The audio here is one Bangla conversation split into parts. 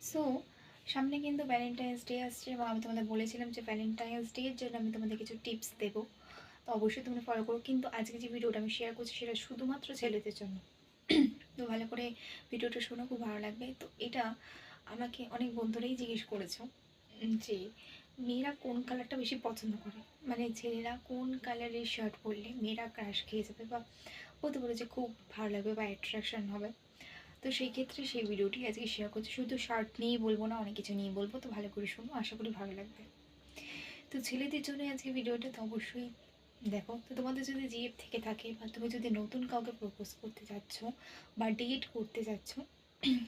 সো সামনে কিন্তু ভ্যালেন্টাইন্স ডে আসছে এবং আমি তোমাদের বলেছিলাম যে ভ্যালেন্টাইন্স ডের জন্য আমি তোমাদের কিছু টিপস দেবো। তো অবশ্যই তোমরা ফলো করো। কিন্তু আজকে যে ভিডিওটা আমি শেয়ার করছি সেটা শুধুমাত্র ছেলেদের জন্য। তো ভালো করে ভিডিওটা শোনো, খুব ভালো লাগবে। তো এটা আমাকে অনেক বন্ধুরাই জিজ্ঞেস করেছো যে মেয়েরা কোন কালারটা বেশি পছন্দ করে, মানে ছেলেরা কোন কালারের শার্ট পরলে মেয়েরা ক্রাশ খেয়ে যাবে বা বলতে পারে যে খুব ভালো লাগবে বা অ্যাট্রাকশন হবে। তো সেই ক্ষেত্রে সেই ভিডিওটি আজকে শেয়ার করছি। শুধু শার্ট নিয়েই বলবো না, অনেক কিছু নিয়ে বলবো। তো ভালো করে শোনো, আশা করি ভালো লাগবে। তো ছেলেদের জন্য আজকে ভিডিওটা তো অবশ্যই দেখো। তো তোমাদের যদি জিএফ থেকে থাকে বা তুমি যদি নতুন কাউকে প্রপোজ করতে যাচ্ছ বা ডেট করতে যাচ্ছ,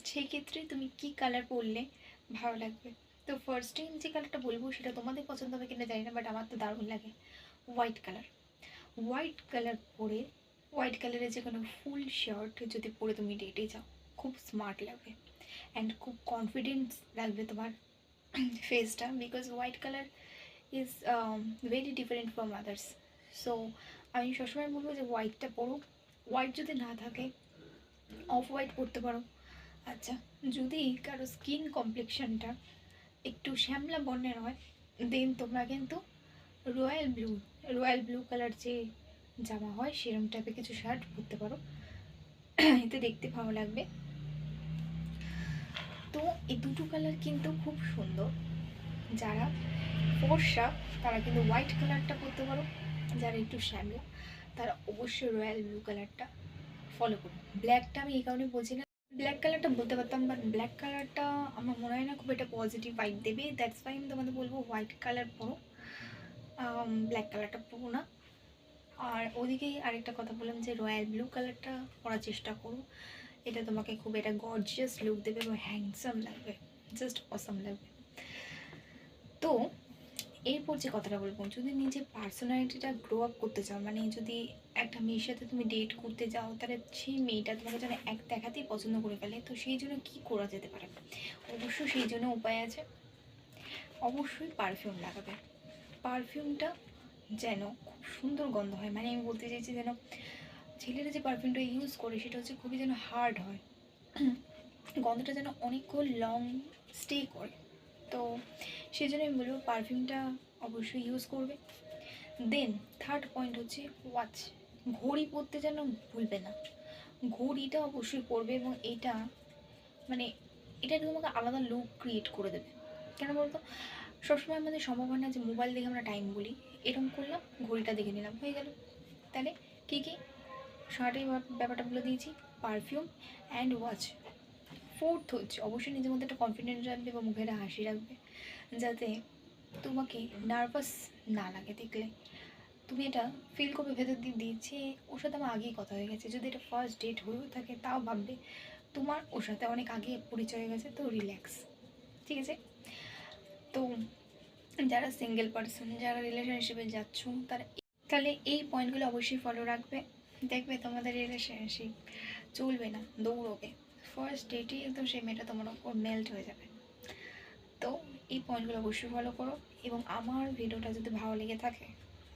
সেই ক্ষেত্রে তুমি কি কালার পরলে ভালো লাগবে। তো ফার্স্ট টাইম যে কালারটা বলবো সেটা তোমাদের পছন্দ হবে কিনা জানি না, বাট আমার তো দারুণ লাগে হোয়াইট কালার। হোয়াইট কালার পরে, হোয়াইট কালারের যে কোনো ফুল শার্ট যদি পরে তুমি ডেটে যাও, খুব স্মার্ট লাগবে অ্যান্ড খুব কনফিডেন্স লাগবে তোমার ফেসটা, because white colour is very different from others. So আমি সবসময় বলবো যে হোয়াইটটা পরো। হোয়াইট যদি না থাকে অফ হোয়াইট পরতে পারো। আচ্ছা, যদি কারো স্কিন কমপ্লেকশনটা একটু শ্যামলা বর্ণের হয়, দেন তোমরা কিন্তু royal blue, royal blue colour যে জামা হয় সেরকম টাইপের কিছু শার্ট পরতে পারো, এতে দেখতে ভালো লাগবে। তো এই দুটো কালার কিন্তু খুব সুন্দর। যারা ফর্সা তারা কিন্তু হোয়াইট কালারটা পরতে পারো, যারা একটু শ্যামলা তারা অবশ্যই রয়্যাল ব্লু কালারটা ফলো করো। ব্ল্যাকটা আমি এই কারণে বলছি না, ব্ল্যাক কালারটা বলতে পারতাম, বাট ব্ল্যাক কালারটা আমার মনে হয় না খুব একটা পজিটিভ ভাইব দেবে। দ্যাটস ওয়াই আমি তোমাদের বলবো হোয়াইট কালার পরো, ব্ল্যাক কালারটা পরো না। আর ওদিকেই আরেকটা কথা বললাম যে রয়্যাল ব্লু কালারটা পরার চেষ্টা করো। এটা তোমাকে খুব একটা গর্জিয়াস লুক দেবে এবং হ্যান্ডসাম লাগবে, জাস্ট অসাম লাগবে। তো এরপর যে কথাটা বলবো, যদি নিজের পার্সোনালিটিটা গ্রো আপ করতে চাও, মানে যদি একটা মেয়ের সাথে তুমি ডেট করতে যাও তাহলে সেই মেয়েটা তোমাকে যেন এক দেখাতেই পছন্দ করে ফেলে, তো সেই জন্য কী করা যেতে পারে? অবশ্যই সেই জন্য উপায় আছে। অবশ্যই পারফিউম লাগাবে। পারফিউমটা যেন খুব সুন্দর গন্ধ হয়, মানে আমি বলতে চাইছি যেন ছেলেরা যে পারফিউমটা ইউজ করে সেটা হচ্ছে খুবই যেন হার্ড হয়, গন্ধটা যেন অনেকক্ষণ লং স্টে করে। তো সেই জন্য আমি বলবো পারফিউমটা অবশ্যই ইউজ করবে। দেন থার্ড পয়েন্ট হচ্ছে ওয়াচ। ঘড়ি পরতে যেন ভুলবে না, ঘড়িটা অবশ্যই পরবে এবং এটা মানে এটা তোমাকে আলাদা লুক ক্রিয়েট করে দেবে। কেন বলতো, সবসময় আমাদের সম্ভব হয় না যে মোবাইল দেখে আমরা টাইম বলি, এরকম করলাম ঘড়িটা দেখে নিলাম হয়ে গেল। তাহলে কী কী শার্টের ব্যাপারটা বলে দিয়েছি, পারফিউম অ্যান্ড ওয়াচ। ফোর্থ হচ্ছে অবশ্যই নিজের মধ্যে একটা কনফিডেন্স রাখবে বা মুখে একটা হাসি রাখবে, যাতে তোমাকে নার্ভাস না লাগে দেখলে। তুমি এটা ফিল করবে ভেতর দিয়ে দিচ্ছে ওর সাথে আমার আগেই কথা হয়ে গেছে। যদি এটা ফার্স্ট ডেট হয়েও থাকে তাও ভাববে তোমার ওর সাথে অনেক আগে পরিচয় হয়ে গেছে, তো রিল্যাক্স। ঠিক আছে? তো যারা সিঙ্গেল পার্সন, যারা রিলেশনশিপে যাচ্ছ, তারা তাহলে এই পয়েন্টগুলো অবশ্যই ফলো রাখবে। দেখবে তোমাদের রিলেশনশিপ চলবে না, দৌড়বে। ফার্স্ট ডেটেই একদম সেই মেয়েটা তোমার ওপর মেল্ট হয়ে যাবে। তো এই পয়েন্টগুলো অবশ্যই ফলো করো। এবং আমার ভিডিওটা যদি ভালো লেগে থাকে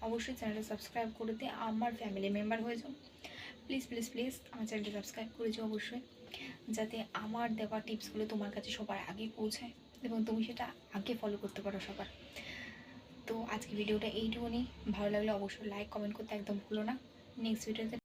অবশ্যই চ্যানেলটা সাবস্ক্রাইব করে দিয়ে আমার ফ্যামিলি মেম্বার হয়ে যাও। প্লিজ প্লিজ প্লিজ আমার চ্যানেলটা সাবস্ক্রাইব করে যাও অবশ্যই, যাতে আমার দেওয়া টিপসগুলো তোমার কাছে সবার আগে পৌঁছায় এবং তুমি সেটা আগে ফলো করতে পারো সবার। তো আজকে ভিডিওটা এইটুকুনি। ভালো লাগলে অবশ্যই লাইক কমেন্ট করতে একদম ভুলো না। নেক্সট ভিডিওতে